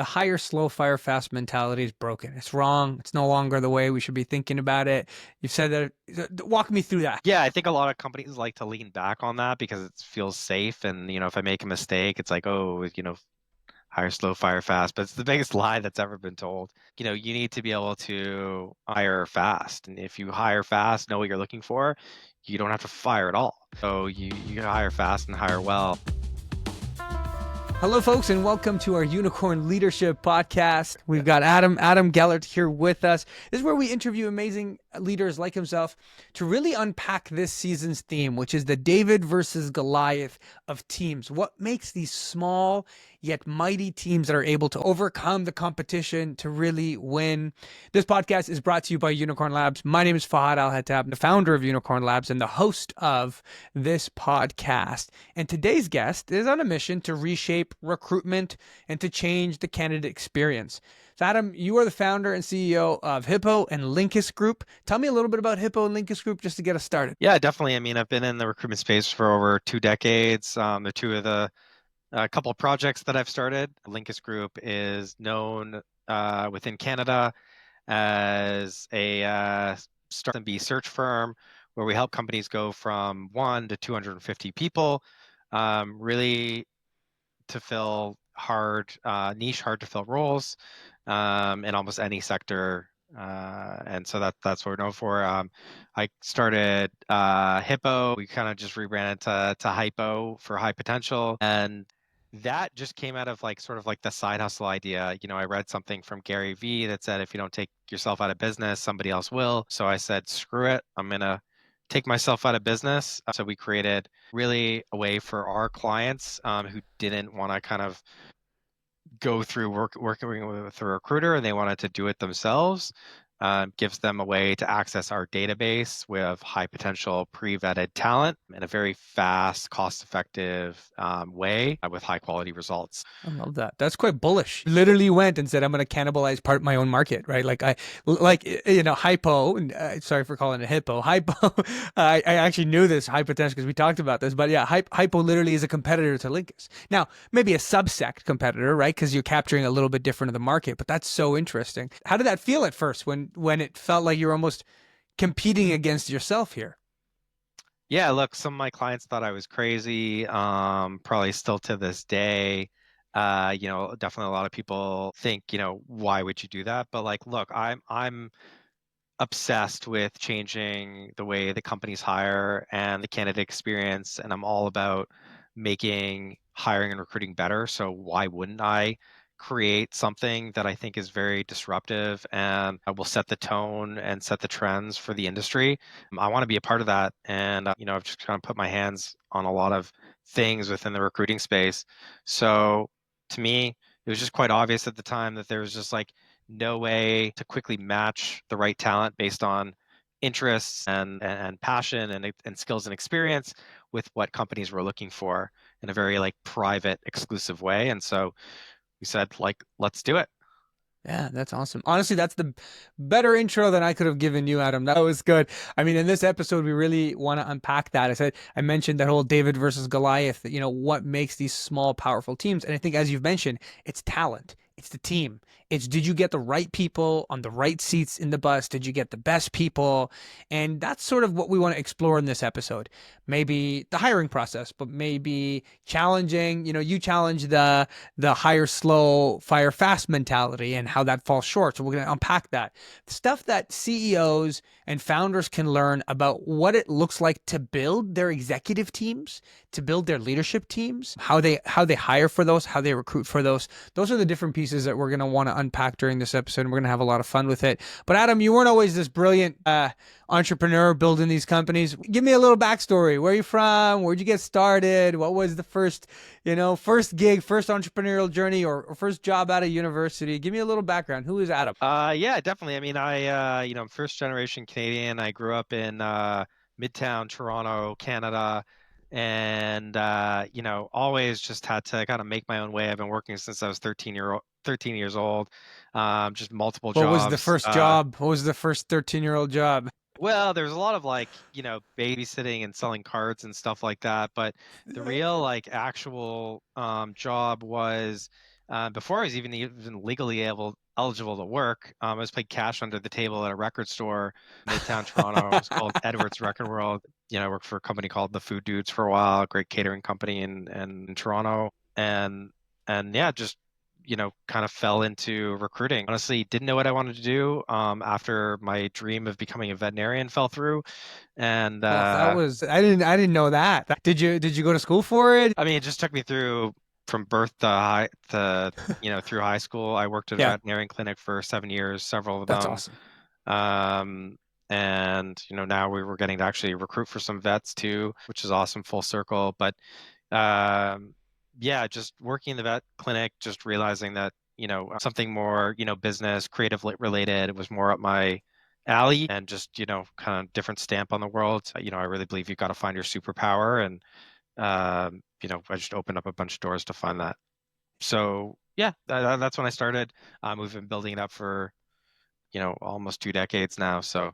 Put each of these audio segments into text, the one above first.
The hire slow, fire fast mentality is broken. It's wrong. It's no longer the way we should be thinking about it. You've said that. Walk me through that. Yeah, I think a lot of companies like to lean back on that because it feels safe. And, if I make a mistake, it's like, oh, hire slow, fire fast. But it's the biggest lie that's ever been told. You need to be able to hire fast. And if you hire fast, know what you're looking for, you don't have to fire at all. So you hire fast and hire well. Hello, folks, and welcome to our Unicorn Leadership Podcast. We've got Adam Gellert here with us. This is where we interview amazing leaders like himself to really unpack this season's theme, which is the David versus Goliath of teams. What makes these small yet mighty teams that are able to overcome the competition to really win? This podcast is brought to you by Unicorn Labs. My name is Fahd Alhattab, the founder of Unicorn Labs and the host of this podcast. And today's guest is on a mission to reshape recruitment and to change the candidate experience. So Adam, you are the founder and CEO of Hypo and Linkus Group. Tell me a little bit about Hypo and Linkus Group just to get us started. Yeah, definitely. I mean, I've been in the recruitment space for over 2 decades. They're two of the couple of projects that I've started. Linkus Group is known within Canada as a start and be search firm where we help companies go from 1 to 250 people, really to fill niche, hard to fill roles in almost any sector. And so that's what we're known for. I started Hippo. We kind of just rebranded to Hypo for high potential. And that just came out of sort of like the side hustle idea. I read something from Gary Vee that said, if you don't take yourself out of business, somebody else will. So I said, screw it. I'm going to take myself out of business. So we created really a way for our clients who didn't want to kind of go through working with a recruiter and they wanted to do it themselves. Gives them a way to access our database with high potential pre-vetted talent in a very fast, cost-effective way with high quality results. I love that. That's quite bullish. Literally went and said, I'm going to cannibalize part of my own market, right? Hypo, sorry for calling it Hippo. Hypo, I actually knew this high potential because we talked about this, but yeah, Hypo literally is a competitor to Linkus. Now, maybe a subsect competitor, right? Because you're capturing a little bit different of the market, but that's so interesting. How did that feel at first when it felt like you're almost competing against yourself here? Yeah, look, some of my clients thought I was crazy, probably still to this day. Definitely a lot of people think, why would you do that? But look, I'm obsessed with changing the way the companies hire and the candidate experience, and I'm all about making hiring and recruiting better. So why wouldn't I create something that I think is very disruptive and will set the tone and set the trends for the industry? I want to be a part of that, and I've just kind of put my hands on a lot of things within the recruiting space. So to me, it was just quite obvious at the time that there was just no way to quickly match the right talent based on interests and passion and skills and experience with what companies were looking for in a very private, exclusive way. And so we said, let's do it. Yeah, that's awesome. Honestly, that's the better intro than I could have given you, Adam. That was good. I mean, in this episode, we really want to unpack that. I mentioned that whole David versus Goliath, what makes these small, powerful teams. And I think, as you've mentioned, it's talent. It's the team. It's, did you get the right people on the right seats in the bus? Did you get the best people? And that's sort of what we want to explore in this episode. Maybe the hiring process, but maybe challenging, you challenge the hire slow, fire fast mentality and how that falls short. So we're going to unpack that. Stuff that CEOs and founders can learn about what it looks like to build their executive teams, to build their leadership teams, how they hire for those, how they recruit for those. Those are the different pieces that we're going to want to unpack during this episode, and we're going to have a lot of fun with it. But Adam, you weren't always this brilliant entrepreneur building these companies. Give me a little backstory. Where are you from? Where'd you get started? What was the first gig, first entrepreneurial journey, or first job out of university? Give me a little background. Who is Adam? Yeah, definitely. I mean, I'm first generation Canadian. I grew up in Midtown Toronto, Canada, and always just had to kind of make my own way. I've been working since I was 13 years old. Just multiple What was the jobs. first job? What was the first 13-year-old job? Well, there's a lot of babysitting and selling cards and stuff like that. But the real actual job was Before I was even legally eligible to work. I was paid cash under the table at a record store, Midtown Toronto. It was called Edwards Record World. I worked for a company called the Food Dudes for a while, a great catering company in Toronto, and yeah, just kind of fell into recruiting. Honestly, didn't know what I wanted to do after my dream of becoming a veterinarian fell through, and Well, that was I didn't know that. Did you go to school for it? I mean, it just took me through from birth to high to through high school. I worked at a Yeah, veterinarian clinic for 7 years, several of that's them. awesome. Um, and now we were getting to actually recruit for some vets too, which is awesome, full circle. But um, yeah, just working in the vet clinic, just realizing that something more business, creative related was more up my alley, and just kind of different stamp on the world. I really believe you've got to find your superpower, and I just opened up a bunch of doors to find that. So yeah, that's when I started. We've been building it up for almost 2 decades now. So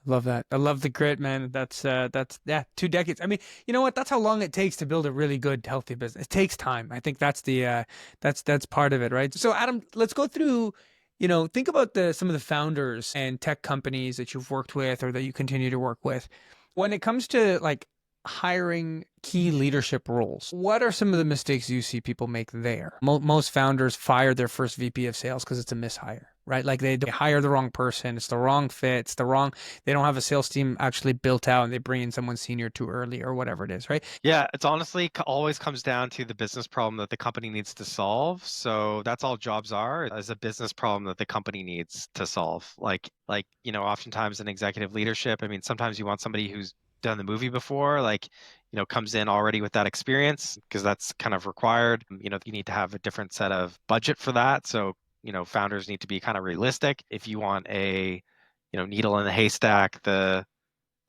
Love that. I love the grit, man. That's yeah, 2 decades. I mean, you know what? That's how long it takes to build a really good, healthy business. It takes time. I think that's the that's part of it, right? So Adam, let's go through, think about the some of the founders and tech companies that you've worked with or that you continue to work with. When it comes to like hiring key leadership roles, what are some of the mistakes you see people make there? Most founders fire their first VP of sales because it's a mishire, right? Like they hire the wrong person, it's the wrong fit, it's the wrong, they don't have a sales team actually built out and they bring in someone senior too early or whatever it is, right? yeah, it's honestly always comes down to the business problem that the company needs to solve. So that's all jobs are, is a business problem that the company needs to solve. Oftentimes in executive leadership, I mean, sometimes you want somebody who's done the movie before, comes in already with that experience because that's kind of required. You need to have a different set of budget for that. So, founders need to be kind of realistic. If you want a, needle in the haystack, the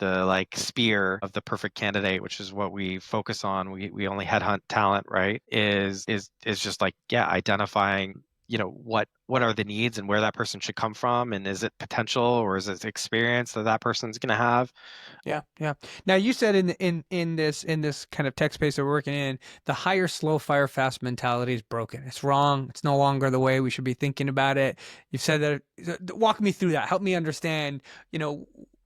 like spear of the perfect candidate, which is what we focus on. We only headhunt talent, right? Is just like, yeah, identifying, what are the needs and where that person should come from, and is it potential or is it experience that that person's going to have? Yeah, yeah. Now you said in this kind of tech space that we're working in, the hire slow, fire fast mentality is broken. It's wrong. It's no longer the way we should be thinking about it. You've said that. Walk me through that. Help me understand.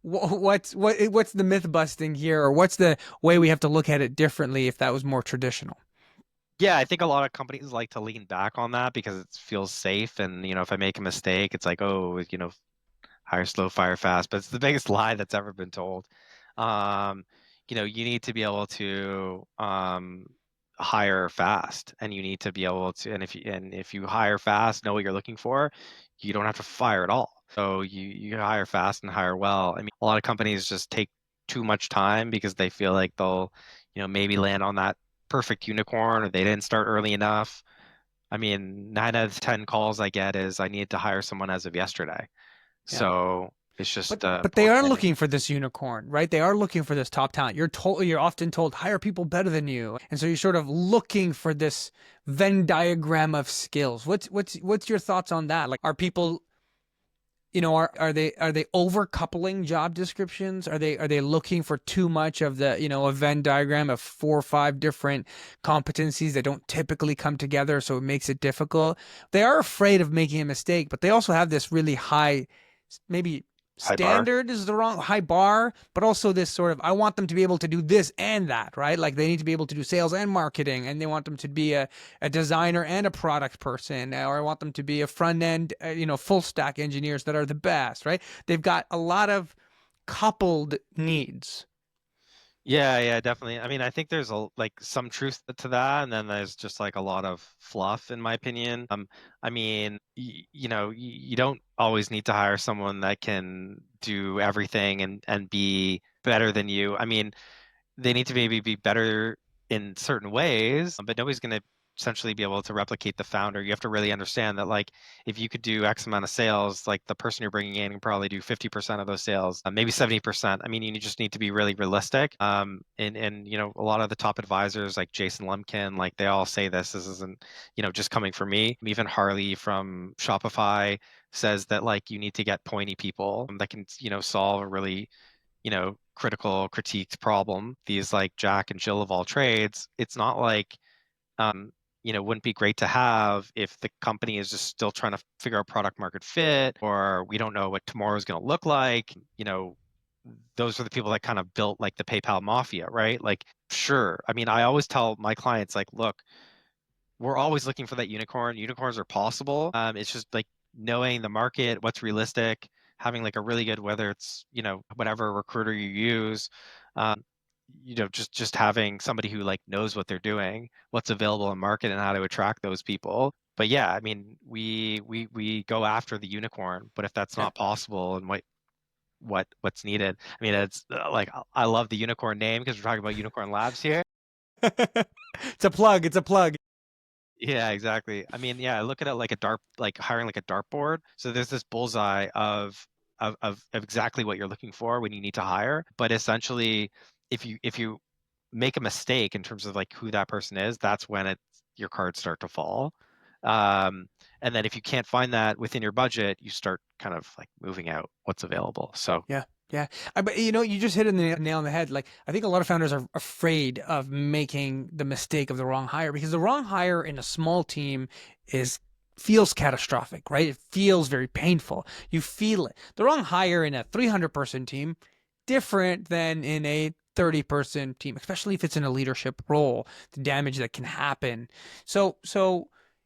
What's the myth busting here, or what's the way we have to look at it differently if that was more traditional? Yeah, I think a lot of companies like to lean back on that because it feels safe. And, if I make a mistake, it's like, oh, hire slow, fire fast. But it's the biggest lie that's ever been told. Um, you need to be able to hire fast, and you need to be able to, and if you hire fast, know what you're looking for, you don't have to fire at all. So you hire fast and hire well. I mean, a lot of companies just take too much time because they feel like they'll, maybe land on that perfect unicorn, or they didn't start early enough. I mean, 9 out of 10 calls I get is I need to hire someone as of yesterday. Yeah. So it's But just but they poor are planning. looking for this unicorn, right? They are looking for this top talent. You're often told hire people better than you. And so you're sort of looking for this Venn diagram of skills. What's your thoughts on that? Like are people, are they overcoupling job descriptions? Are they looking for too much of the, a Venn diagram of 4 or 5 different competencies that don't typically come together, so it makes it difficult? They are afraid of making a mistake, but they also have this really high, maybe High bar. standard is the wrong high bar, but also this sort of I want them to be able to do this and that, right? Like they need to be able to do sales and marketing, and they want them to be a designer and a product person, or I want them to be a front end, full stack engineers that are the best, right? They've got a lot of coupled needs. Yeah, yeah, definitely. I mean, I think there's some truth to that, and then there's just like a lot of fluff, in my opinion. I mean, you don't always need to hire someone that can do everything and be better than you. I mean, they need to maybe be better in certain ways, but nobody's going to essentially be able to replicate the founder. You have to really understand that, like, if you could do X amount of sales, like the person you're bringing in can probably do 50% of those sales, maybe 70%. I mean, you just need to be really realistic. And a lot of the top advisors, like Jason Lemkin, like they all say this isn't, just coming from me. Even Harley from Shopify says that like you need to get pointy people that can, solve a really critical critiqued problem. These like Jack and Jill of all trades, it's not like, um, wouldn't be great to have if the company is just still trying to figure out product market fit, or we don't know what tomorrow is going to look like. Those are the people that kind of built like the PayPal mafia, right? Like, sure. I mean, I always tell my clients, like, look, we're always looking for that unicorn. Unicorns are possible. It's just like knowing the market, what's realistic, having like a really good, whether it's, whatever recruiter you use, um, just having somebody who like knows what they're doing, what's available in market and how to attract those people. But yeah, I mean, we go after the unicorn, but if that's Yeah. not possible and what's needed, I mean, it's like I love the unicorn name because we're talking about unicorn labs here. It's a plug. It's a plug. Yeah, exactly. I mean, yeah, I look at it like a dart, like hiring like a dartboard. So there's this bullseye of exactly what you're looking for when you need to hire. But essentially, if you make a mistake in terms of like who that person is, that's when your cards start to fall. And then if you can't find that within your budget, you start kind of like moving out what's available. So Yeah. Yeah. But you just hit the nail on the head. Like, I think a lot of founders are afraid of making the mistake of the wrong hire because the wrong hire in a small team is feels catastrophic, right? It feels very painful. You feel it. The wrong hire in a 300-person team, different than in a 30-person team, especially if it's in a leadership role, the damage that can happen. So,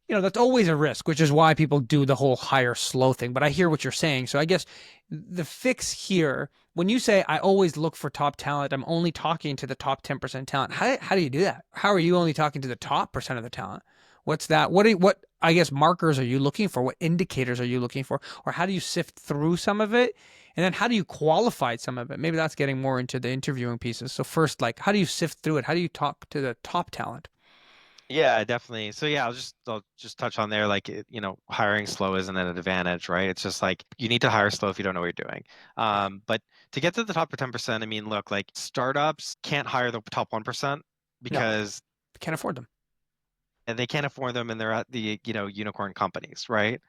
that's always a risk, which is why people do the whole hire slow thing. But I hear what you're saying. So I guess the fix here, when you say I always look for top talent, I'm only talking to the top 10% talent. How do you do that? How are you only talking to the top percent of the talent? What's that? What I guess markers are you looking for? What indicators are you looking for? Or how do you sift through some of it? And then how do you qualify some of it? Maybe that's getting more into the interviewing pieces. So first, like, how do you sift through it? How do you talk to the top talent? yeah, definitely. So yeah, I'll just touch on there like hiring slow isn't an advantage, right? It's just like you need to hire slow if you don't know what you're doing. Yeah. But to get to the top 10%, I mean, look, like startups can't hire the top 1% No, because can't afford them. and they can't afford them and they're at the unicorn companies, right?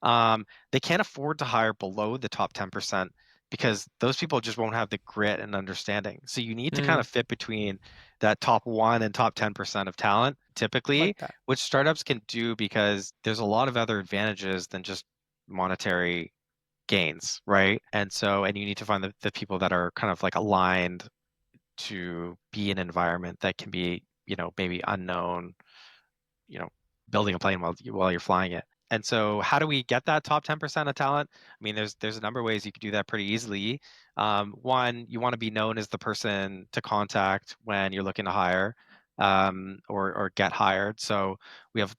They can't afford to hire below the top 10% because those people just won't have the grit and understanding. So you need to kind Mm, of fit between that top 1 and top 10% of talent typically, like that. which startups can do because there's a lot of other advantages than just monetary gains, right? And you need to find the people that are kind of like aligned to be an environment that can be, maybe unknown, you know, building a plane while you're flying it. And so, how do we get that top 10% of talent? I mean, there's a number of ways you could do that pretty easily. One, you want to be known as the person to contact when you're looking to hire, or get hired. So we have,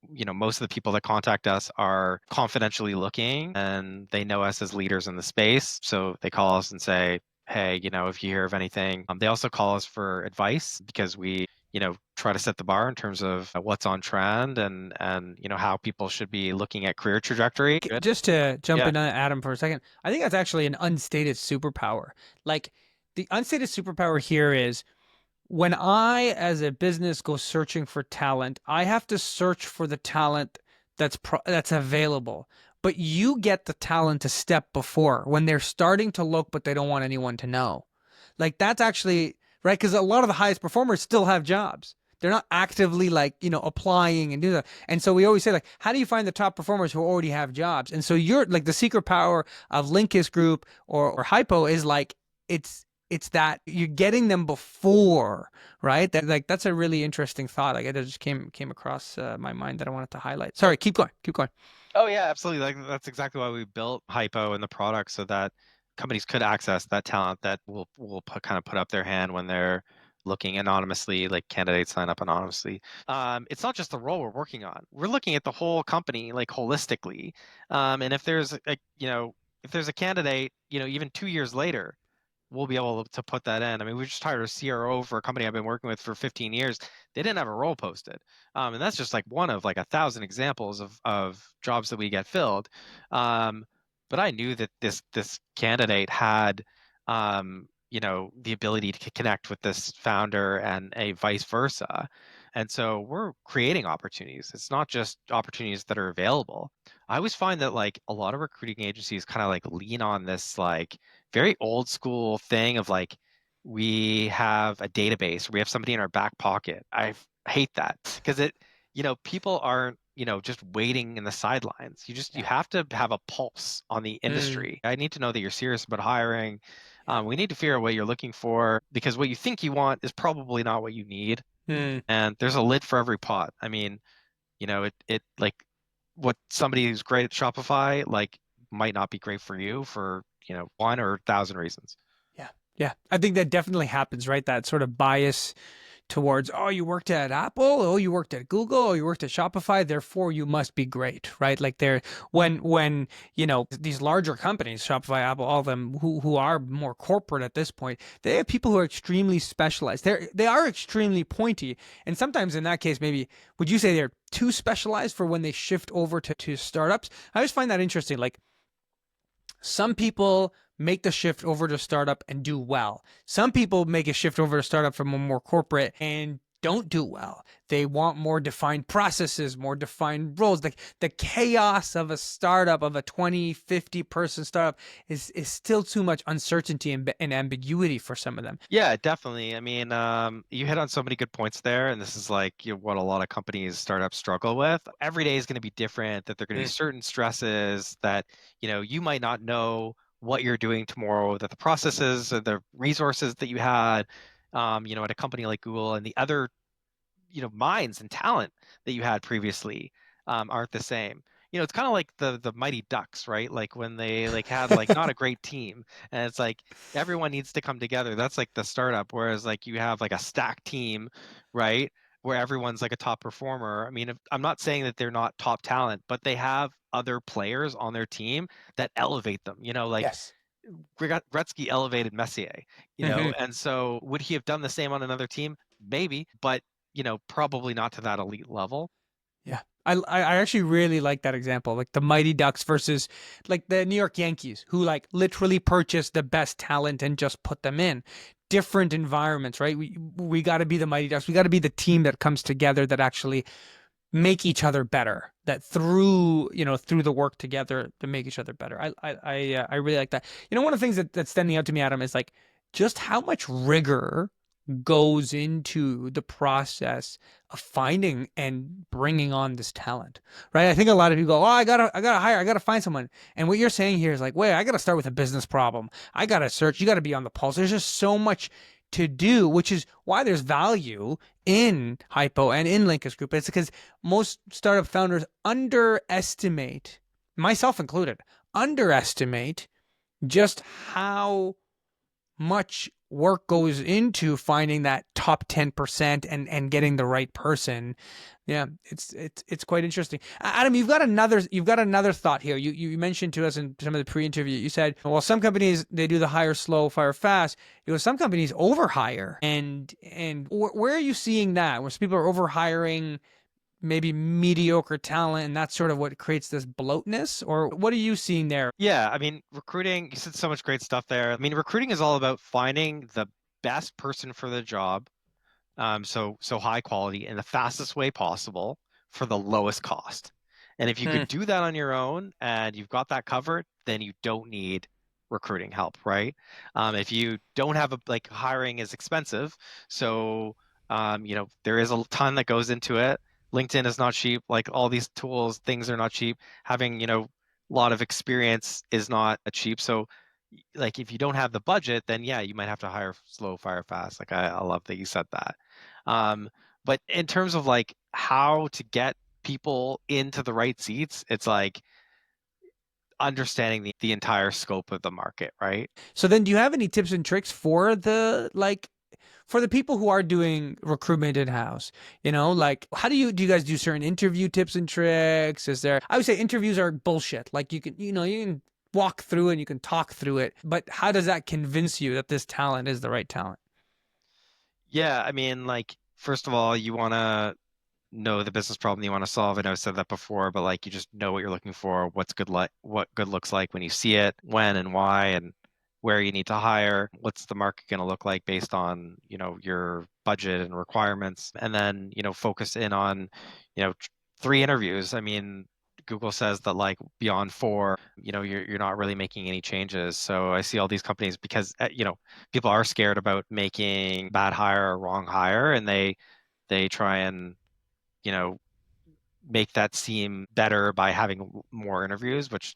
most of the people that contact us are confidentially looking, and they know us as leaders in the space. So they call us and say, "Hey, if you hear of anything," they also call us for advice because we try to set the bar in terms of what's on trend and how people should be looking at career trajectory. Good. Just to jump Yeah. in on Adam for a second, I think that's actually an unstated superpower. Like, the unstated superpower here is when I, as a business, go searching for talent, I have to search for the talent that's available. But you get the talent to step before when they're starting to look, but they don't want anyone to know. Like, that's actually right, because a lot of the highest performers still have jobs. They're not actively like, applying and do that. And so we always say, like, how do you find the top performers who already have jobs? And so you're like the secret power of Linkus Group or Hypo is like it's that you're getting them before, right? That's a really interesting thought. Like, it just came across my mind that I wanted to highlight. Sorry, keep going, keep going. Oh yeah, absolutely. Like that's exactly why we built Hypo and the product so that companies could access that talent that will kind of put up their hand when they're looking anonymously, like candidates sign up anonymously. It's not just the role we're working on. We're looking at the whole company like holistically. And if there's a candidate, even 2 years later, we'll be able to put that in. I mean, we just hired a CRO for a company I've been working with for 15 years. They didn't have a role posted. And that's just like one of like 1,000 examples of jobs that we get filled. Um, but I knew that this candidate had, the ability to connect with this founder and a vice versa. And so we're creating opportunities. It's not just opportunities that are available. I always find that like a lot of recruiting agencies kind of like lean on this like very old school thing of like we have a database, we have somebody in our back pocket. I hate that because people aren't, just waiting in the sidelines. You Yeah. have to have a pulse on the Mm, industry. I need to know that you're serious about hiring. We need to figure out what you're looking for, because what you think you want is probably not what you need. mm. And there's a lid for every pot. I mean, it like what somebody who's great at Shopify, like, might not be great for you for, one or a thousand reasons. Yeah. Yeah. I think that definitely happens, right? That sort of bias towards, oh, you worked at Apple, oh, you worked at Google, oh, you worked at Shopify, therefore you must be great, right? Like they're when these larger companies, Shopify, Apple, all of them who are more corporate at this point, they have people who are extremely specialized. They are extremely pointy, and sometimes in that case, maybe would you say they're too specialized for when they shift over to startups? I always find that interesting. Like some people make the shift over to startup and do well. Some people make a shift over to startup from a more corporate and don't do well. They want more defined processes, more defined roles. The chaos of a startup, of a 20, 50 person startup is still too much uncertainty and ambiguity for some of them. Yeah, definitely. I mean, you hit on so many good points there, and this is like, what a lot of companies, startups struggle with. Every day is going to be different, that there are going to be Mm, certain stresses that, you might not know what you're doing tomorrow, that the processes or the resources that you had, at a company like Google, and the other, minds and talent that you had previously, aren't the same. It's kind of like the Mighty Ducks, right? Like when they like had like not a great team, and it's like everyone needs to come together. That's like the startup. Whereas like you have like a stacked team, right? Where everyone's like a top performer. I mean, I'm not saying that they're not top talent, but they have other players on their team that elevate them. Like yes. Gretzky elevated Messier, Hmm. and so would he have done the same on another team? Maybe, but probably not to that elite level. Yeah. I actually really like that example, like the Mighty Ducks versus like the New York Yankees, who like literally purchase the best talent and just put them in different environments, right? We got to be the Mighty Ducks. We got to be the team that comes together that actually make each other better. That through the work together to make each other better. I really like that. One of the things that's standing out to me, Adam, is like just how much rigor goes into the process of finding and bringing on this talent, right? I think a lot of people go, "Oh, I gotta find someone." And what you're saying here is like, "Wait, I gotta start with a business problem. I gotta search. You gotta be on the pulse." There's just so much to do, which is why there's value in Hypo and in Linkus Group. It's because most startup founders underestimate, myself included, underestimate just how much work goes into finding that top 10% and getting the right person. Yeah, it's quite interesting. Adam, you've got another thought here. You mentioned to us in some of the pre-interview, you said, well, some companies they do the hire slow, fire fast. Some companies overhire. And where are you seeing that? Where people are overhiring maybe mediocre talent and that's sort of what creates this bloatness? Or what are you seeing there? Yeah, I mean, recruiting, you said so much great stuff there. I mean, recruiting is all about finding the best person for the job, so high quality in the fastest way possible for the lowest cost. And if you Hmm. could do that on your own and you've got that covered, then you don't need recruiting help, right? If you don't have like, hiring is expensive, so there is a ton that goes into it. LinkedIn is not cheap. Like all these tools, things are not cheap. Having, a lot of experience is not cheap. So like if you don't have the budget, then yeah, you might have to hire slow, fire fast. Like I love that you said that. Um, but in terms of like how to get people into the right seats, it's like understanding the entire scope of the market, right? So then do you have any tips and tricks for the people who are doing recruitment in house? Like how do you guys do certain interview tips and tricks? I would say interviews are bullshit. Like you can walk through and you can talk through it, but how does that convince you that this talent is the right talent? Yeah, I mean, like first of all, you want to know the business problem you want to solve. I know I've said that before, but like you just know what you're looking for, what good looks like when you see it, when and why, and where you need to hire, what's the market going to look like based on, your budget and requirements, and then, focus in on, three interviews. I mean, Google says that like beyond four, you're not really making any changes. So I see all these companies because people are scared about making bad hire or wrong hire, and they try and you know make that seem better by having more interviews, which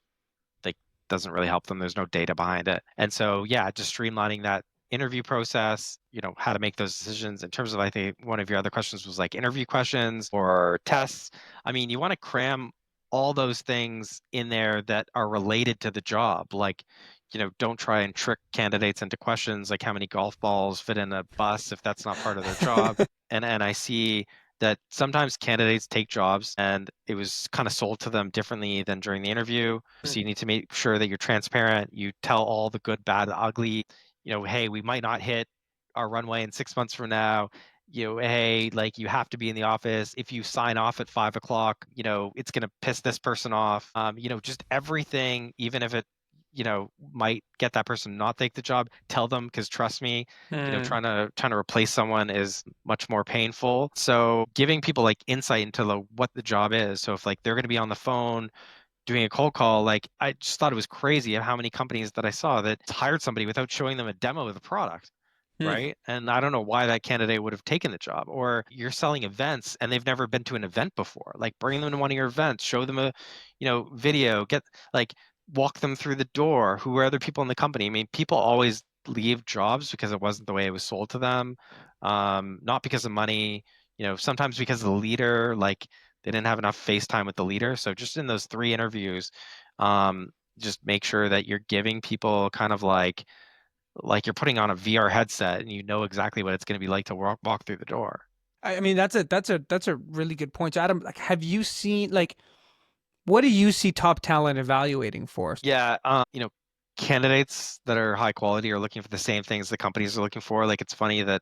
like doesn't really help them. There's no data behind it. And so yeah, just streamlining that interview process, how to make those decisions in terms of, I think one of your other questions was like interview questions or tests. I mean, you want to cram all those things in there that are related to the job. Like, don't try and trick candidates into questions like how many golf balls fit in a bus if that's not part of their job. And I see that sometimes candidates take jobs and it was kind of sold to them differently than during the interview. So you need to make sure that you're transparent. You tell all the good, bad, ugly. Hey, we might not hit our runway in 6 months from now. Hey, like you have to be in the office. If you sign off at 5 o'clock, it's gonna piss this person off. Just everything, even if it, might get that person not take the job, tell them, because trust me, Hmm. trying to replace someone is much more painful. So giving people like insight into what the job is. So if like they're going to be on the phone doing a cold call, like I just thought it was crazy of how many companies that I saw that hired somebody without showing them a demo of the product. Hmm. Right. And I don't know why that candidate would have taken the job. Or you're selling events and they've never been to an event before. Like bring them to one of your events, show them a, video, like walk them through the door. Who are other people in the company? I mean, people always leave jobs because it wasn't the way it was sold to them. Not because of money, sometimes because of the leader, like they didn't have enough face time with the leader. So just in those 3 interviews, just make sure that you're giving people kind of like you're putting on a VR headset and you know exactly what it's going to be like to walk through the door. I mean, that's a really good point. So Adam, like, have you seen like what do you see top talent evaluating for? Yeah, candidates that are high quality are looking for the same things the companies are looking for. Like it's funny that,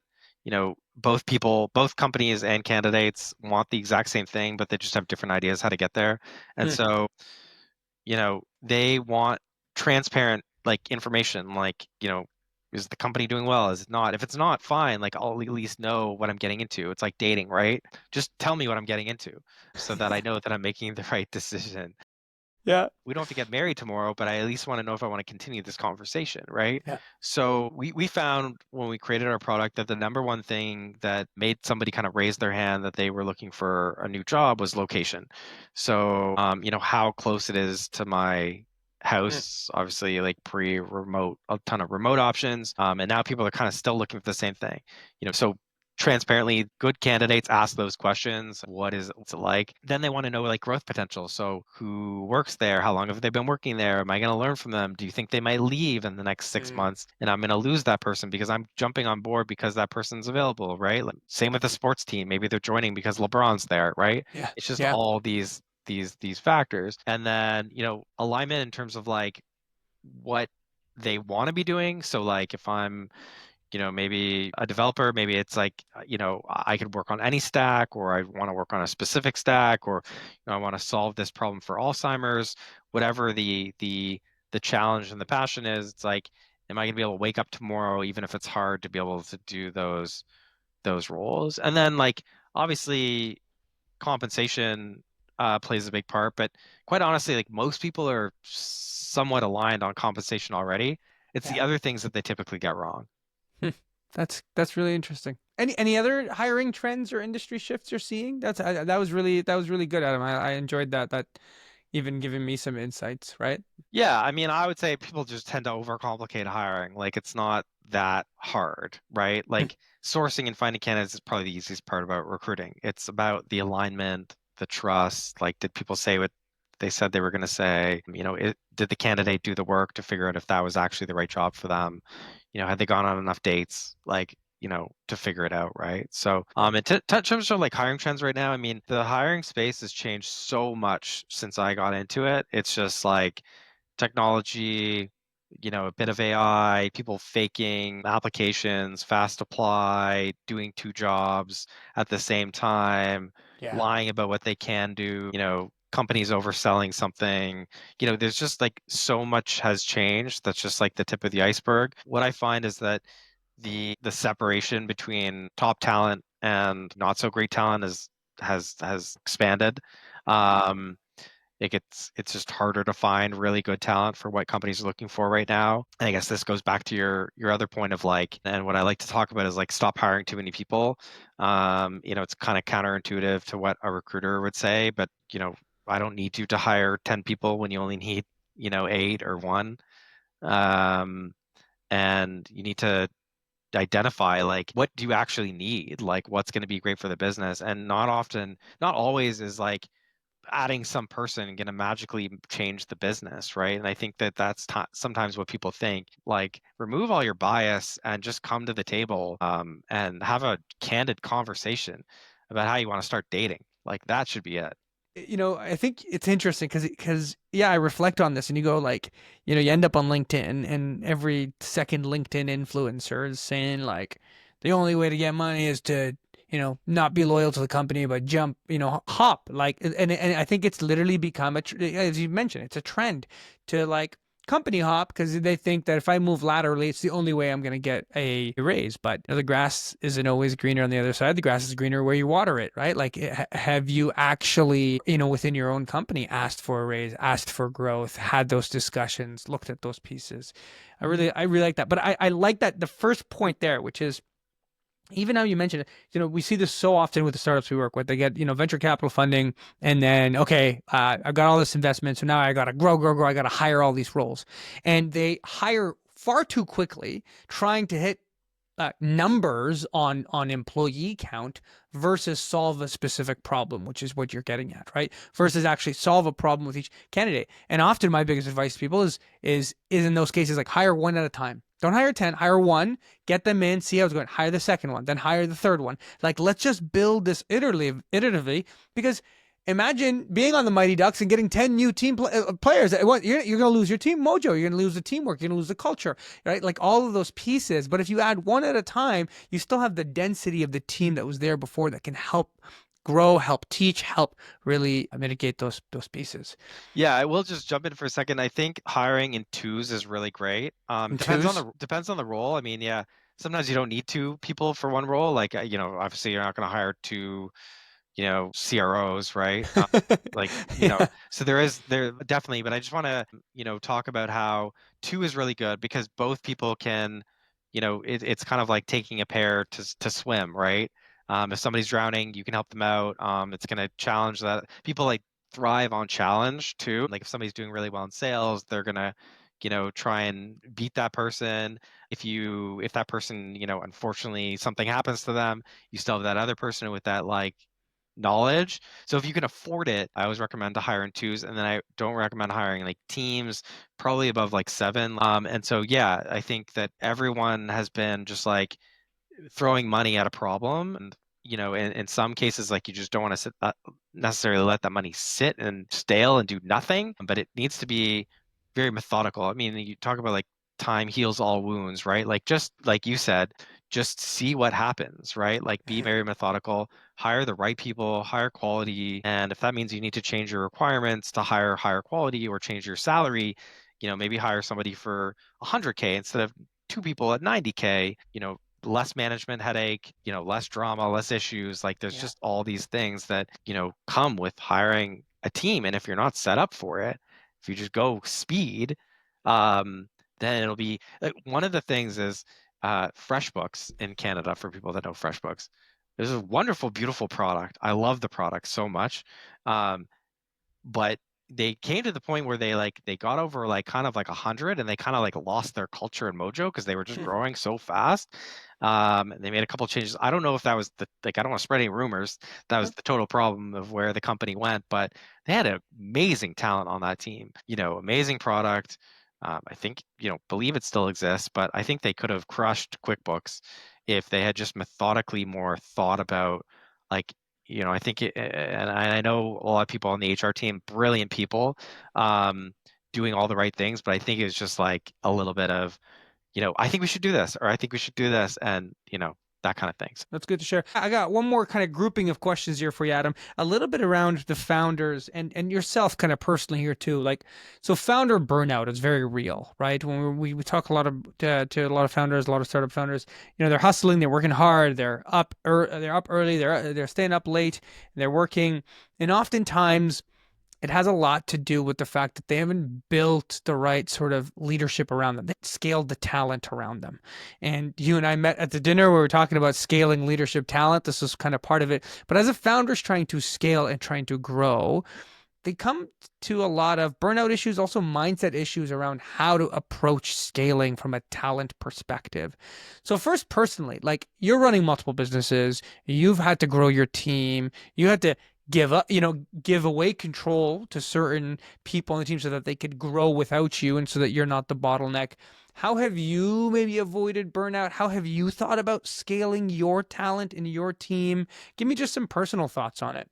both companies and candidates want the exact same thing, but they just have different ideas how to get there. And Hmm. so, they want transparent like information, like, is the company doing well? Is it not? If it's not, fine. Like I'll at least know what I'm getting into. It's like dating, right? Just tell me what I'm getting into so that I know that I'm making the right decision. Yeah. We don't have to get married tomorrow, but I at least want to know if I want to continue this conversation, right? Yeah. So we found when we created our product that the number one thing that made somebody kind of raise their hand that they were looking for a new job was location. So, how close it is to my Hmm. house, obviously like pre-remote, a ton of remote options. And now people are kind of still looking for the same thing, so transparently good candidates ask those questions. What's it like? Then they want to know like growth potential. So who works there? How long have they been working there? Am I going to learn from them? Do you think they might leave in the next six Hmm. months and I'm going to lose that person because I'm jumping on board because that person's available, right? Like, same with the sports team. Maybe they're joining because LeBron's there, right? Yeah. It's just Yeah. all these factors. And then, alignment in terms of like what they want to be doing. So like if I'm, maybe a developer, maybe it's like, I could work on any stack, or I want to work on a specific stack, or I want to solve this problem for Alzheimer's, whatever the challenge and the passion is. It's like, am I going to be able to wake up tomorrow, even if it's hard to be able to do those roles? And then like, obviously compensation plays a big part, but quite honestly, like most people are somewhat aligned on compensation already. It's Yeah. the other things that they typically get wrong. Hmm. That's really interesting. Any other hiring trends or industry shifts you're seeing? That was really good, Adam. I enjoyed that. That even giving me some insights, right? Yeah, I mean, I would say people just tend to overcomplicate hiring. Like it's not that hard, right? Like sourcing and finding candidates is probably the easiest part about recruiting. It's about the alignment, the trust. Like, did people say what they said they were going to say? Did the candidate do the work to figure out if that was actually the right job for them? Had they gone on enough dates? Like, to figure it out, right? So, in terms of like hiring trends right now, I mean, the hiring space has changed so much since I got into it. It's just like technology, a bit of AI, people faking applications, fast apply, doing two jobs at the same time, Yeah. lying about what they can do, companies overselling something. There's just like so much has changed. That's just like the tip of the iceberg. What I find is that the separation between top talent and not so great talent has expanded. Um, it's just harder to find really good talent for what companies are looking for right now. And I guess this goes back to your other point of like, and what I like to talk about is like stop hiring too many people. It's kind of counterintuitive to what a recruiter would say, but I don't need you to hire 10 people when you only need, eight or one. Um, and you need to identify like what do you actually need, like what's going to be great for the business. And not always is like adding some person going to magically change the business, right? And I think that that's sometimes what people think. Like, remove all your bias and just come to the table, and have a candid conversation about how you want to start dating. Like, that should be it. I think it's interesting because yeah, I reflect on this and you go like, you end up on LinkedIn and every second LinkedIn influencer is saying like the only way to get money is to, not be loyal to the company but jump, hop like and I think it's literally become as you mentioned, it's a trend to like company hop because they think that if I move laterally, it's the only way I'm going to get a raise. But the grass isn't always greener on the other side. The grass is greener where you water it, right? Like, have you actually, within your own company, asked for a raise, asked for growth, had those discussions, looked at those pieces? I really like that. But I like that the first point there, which is even now you mentioned it, we see this so often with the startups we work with. They get, venture capital funding and then, okay, I've got all this investment. So now I got to grow, grow, grow. I got to hire all these roles. And they hire far too quickly, trying to hit numbers on employee count versus solve a specific problem, which is what you're getting at, right? Versus actually solve a problem with each candidate. And often my biggest advice to people is in those cases like hire one at a time. Don't hire 10, hire one, get them in, see how it's going. Hire the second one, then hire the third one. Like, let's just build this iteratively because imagine being on the Mighty Ducks and getting 10 new players. What you're going to lose your team mojo. You're going to lose the teamwork. You're going to lose the culture, right? Like all of those pieces. But if you add one at a time, you still have the density of the team that was there before that can help grow, help teach, help really mitigate those pieces. Yeah, I will just jump in for a second. I think hiring in twos is really great. And twos. Depends on the role. I mean, yeah, sometimes you don't need two people for one role. Like, obviously you're not going to hire two, CROs, right? Like, Yeah. so there definitely, but I just want to, talk about how two is really good because both people can, it's kind of like taking a pair to swim, right? If somebody's drowning, you can help them out. It's going to challenge that. People like thrive on challenge too. Like if somebody's doing really well in sales, they're going to, try and beat that person. If that person, unfortunately something happens to them, you still have that other person with that like knowledge. So if you can afford it, I always recommend to hire in twos, and then I don't recommend hiring like teams, probably above like seven. And so yeah, I think that everyone has been just like throwing money at a problem, and in some cases, like you just don't want to necessarily let that money sit and stale and do nothing, but it needs to be very methodical. I mean, you talk about like time heals all wounds, right? Like just like you said, just see what happens, right? Like be very methodical, hire the right people, hire quality. And if that means you need to change your requirements to hire higher quality or change your salary, maybe hire somebody for 100K instead of two people at 90K, less management headache, less drama, less issues. Like there's Yeah. just all these things that, come with hiring a team. And if you're not set up for it, if you just go speed, um, then it'll be like one of the things is FreshBooks in Canada, for people that know FreshBooks. This is a wonderful, beautiful product. I love the product so much. Um, but they came to the point where they got over like kind of like 100 and they kind of like lost their culture and mojo because they were just growing so fast. And they made a couple of changes. I don't know if that was like I don't want to spread any rumors. That was the total problem of where the company went, but they had an amazing talent on that team. Amazing product. I think believe it still exists, but I think they could have crushed QuickBooks if they had just methodically more thought about like I think and I know a lot of people on the HR team, brilliant people, um, doing all the right things, but I think it's just like a little bit of, I think we should do this, or I think we should do this, and that kind of things. That's good to share. I got one more kind of grouping of questions here for you, Adam. A little bit around the founders and yourself kind of personally here too. Like, so founder burnout is very real, right? When we talk a lot of to a lot of founders, a lot of startup founders, they're hustling, they're working hard, they're up early, they're staying up late, they're working, and oftentimes it has a lot to do with the fact that they haven't built the right sort of leadership around them. They scaled the talent around them. And you and I met at the dinner where we were talking about scaling leadership talent. This was kind of part of it. But as a founder's trying to scale and trying to grow, they come to a lot of burnout issues, also mindset issues around how to approach scaling from a talent perspective. So first, personally, like you're running multiple businesses, you've had to grow your team, you had to give up, give away control to certain people on the team so that they could grow without you and so that you're not the bottleneck. How have you maybe avoided burnout? How have you thought about scaling your talent in your team? Give me just some personal thoughts on it.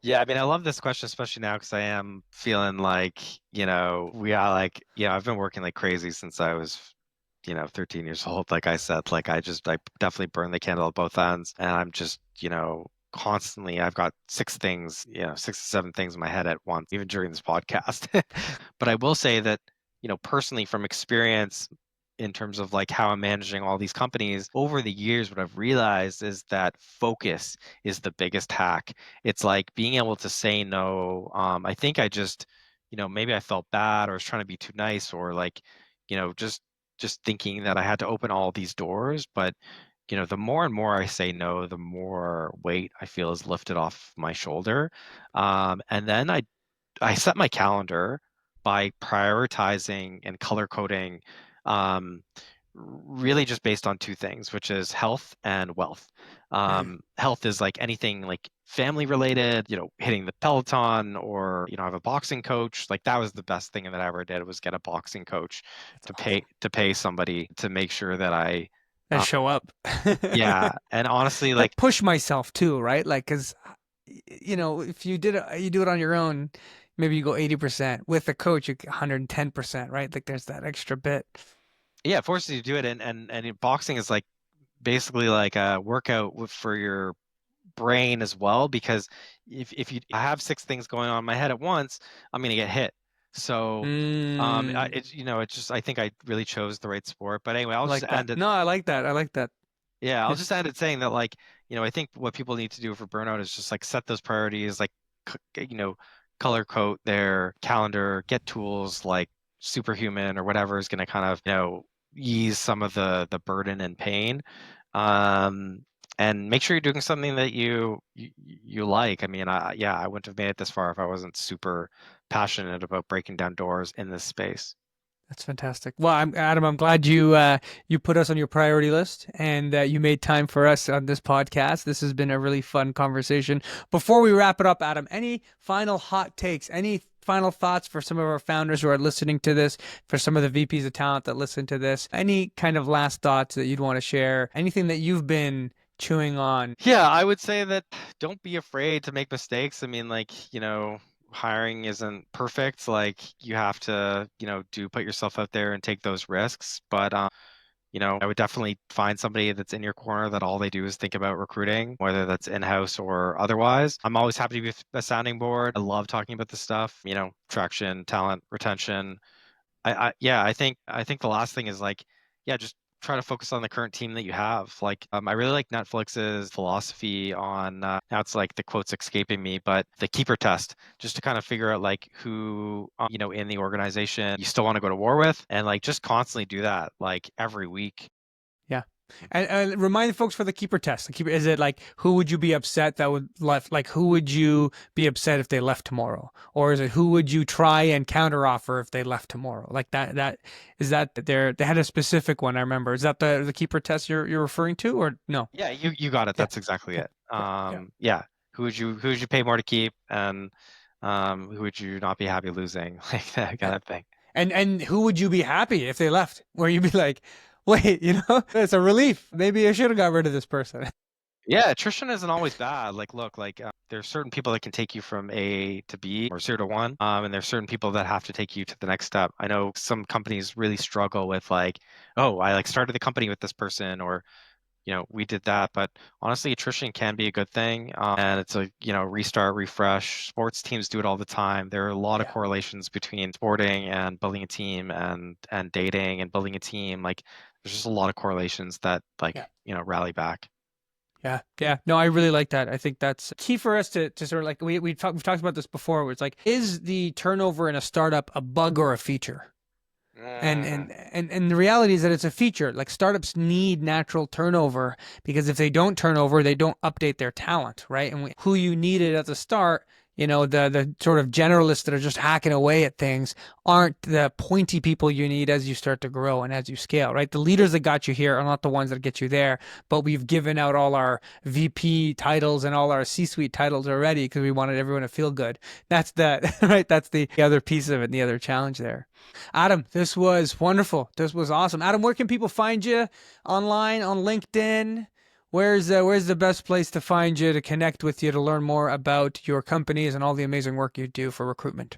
Yeah, I mean, I love this question, especially now because I am feeling like, we are like, I've been working like crazy since I was, 13 years old. Like I said, like I definitely burn the candle at both ends. And I'm just, constantly, I've got six things, 6 to 7 things in my head at once, even during this podcast. But I will say that, personally from experience, in terms of like how I'm managing all these companies over the years, what I've realized is that focus is the biggest hack. It's like being able to say no. I think I just, maybe I felt bad or was trying to be too nice or like, just thinking that I had to open all these doors. But, the more and more I say no, the more weight I feel is lifted off my shoulder. And then I set my calendar by prioritizing and color coding, um, really just based on two things, which is health and wealth. Mm, Health is like anything like family related, hitting the Peloton or, I have a boxing coach. Like that was the best thing that I ever did was get a boxing coach that's to awesome. pay somebody to make sure that I, And uh, show up. yeah. And honestly, Like like, push myself too, right? Like, cause if you do it on your own, maybe you go 80%. With a coach, you get 110%, right? Like there's that extra bit. yeah, it forces you to do it. Boxing is like basically like a workout for your brain as well because if you I have six things going on in my head at once, I'm gonna get hit. So Mm, it's just I think I really chose the right sport. But anyway, I'll I just like that. end it. No, I like that. I like that. Yeah, I'll Yeah, just end it saying that like, I think what people need to do for burnout is just like set those priorities, like color code their calendar, get tools like Superhuman or whatever is gonna kind of, ease some of the burden and pain. Um, and make sure you're doing something that you like. I mean, yeah, I wouldn't have made it this far if I wasn't super passionate about breaking down doors in this space. that's fantastic. Well, Adam. I'm glad you put us on your priority list and you made time for us on this podcast. This has been a really fun conversation. Before we wrap it up, Adam, any final hot takes? Any final thoughts for some of our founders who are listening to this? For some of the VPs of talent that listen to this? Any kind of last thoughts that you'd want to share? Anything that you've been chewing on? Yeah, I would say that don't be afraid to make mistakes. I mean, like, hiring isn't perfect. Like, you have to, do put yourself out there and take those risks. But I would definitely find somebody that's in your corner that all they do is think about recruiting, whether that's in-house or otherwise. I'm always happy to be a sounding board. I love talking about this stuff, traction, talent, retention. Yeah, I think the last thing is like, yeah, just try to focus on the current team that you have. Like, I really like Netflix's philosophy on now it's like the quotes escaping me, but the keeper test, just to kind of figure out like who in the organization you still want to go to war with, and like just constantly do that like every week. Yeah. And remind folks for the keeper test. The keeper, is it like who would you be upset that would left? Like who would you be upset if they left tomorrow? Or is it who would you try and counteroffer if they left tomorrow? Like that is that they had a specific one I remember. Is that the keeper test you're referring to or no? Yeah, you got it. Yeah. That's exactly Okay. it. Yeah. Yeah. Yeah, who would you pay more to keep, and who would you not be happy losing, like that Yeah. kind of thing. And who would you be happy if they left? Where you'd be like, wait, it's a relief. Maybe I should have got rid of this person. Yeah, attrition isn't always bad. Like, look, like there's certain people that can take you from A to B or 0 to 1, and there's certain people that have to take you to the next step. I know some companies really struggle with like, oh, I like started the company with this person, or we did that. But honestly, attrition can be a good thing, and it's a restart, refresh. Sports teams do it all the time. There are a lot of Yeah. correlations between sporting and building a team, and dating and building a team. Like, there's just a lot of correlations that like Yeah. rally back. Yeah. Yeah. No, I really like that. I think that's key for us to sort of like, we've talked about this before, where it's like, is the turnover in a startup a bug or a feature? And the reality is that it's a feature. Like startups need natural turnover because if they don't turn over, they don't update their talent, right? And who you needed at the start, the sort of generalists that are just hacking away at things aren't the pointy people you need as you start to grow and as you scale, right? The leaders that got you here are not the ones that get you there, but we've given out all our VP titles and all our C-suite titles already because we wanted everyone to feel good. That's the right. That's the other piece of it, and the other challenge there. Adam, this was wonderful. This was awesome. Adam, where can people find you online, on LinkedIn? Where's the best place to find you, to connect with you, to learn more about your companies and all the amazing work you do for recruitment?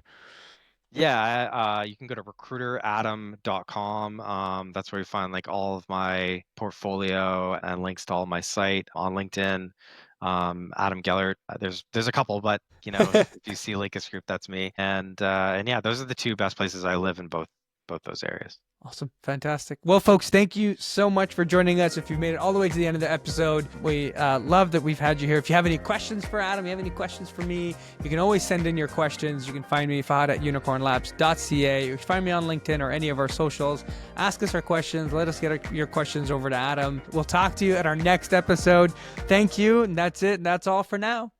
Yeah, you can go to recruiteradam.com. That's where you find like all of my portfolio and links to all my site on LinkedIn. Adam Gellert. There's a couple, but if you see Linkus Group, that's me. And yeah, those are the two best places. I live in both those areas. Awesome. Fantastic. Well, folks, thank you so much for joining us. If you've made it all the way to the end of the episode, we love that we've had you here. If you have any questions for Adam, you have any questions for me, you can always send in your questions. You can find me, Fahd, at unicornlabs.ca. You can find me on LinkedIn or any of our socials. Ask us our questions. Let us get your questions over to Adam. We'll talk to you at our next episode. Thank you. And that's it. That's all for now.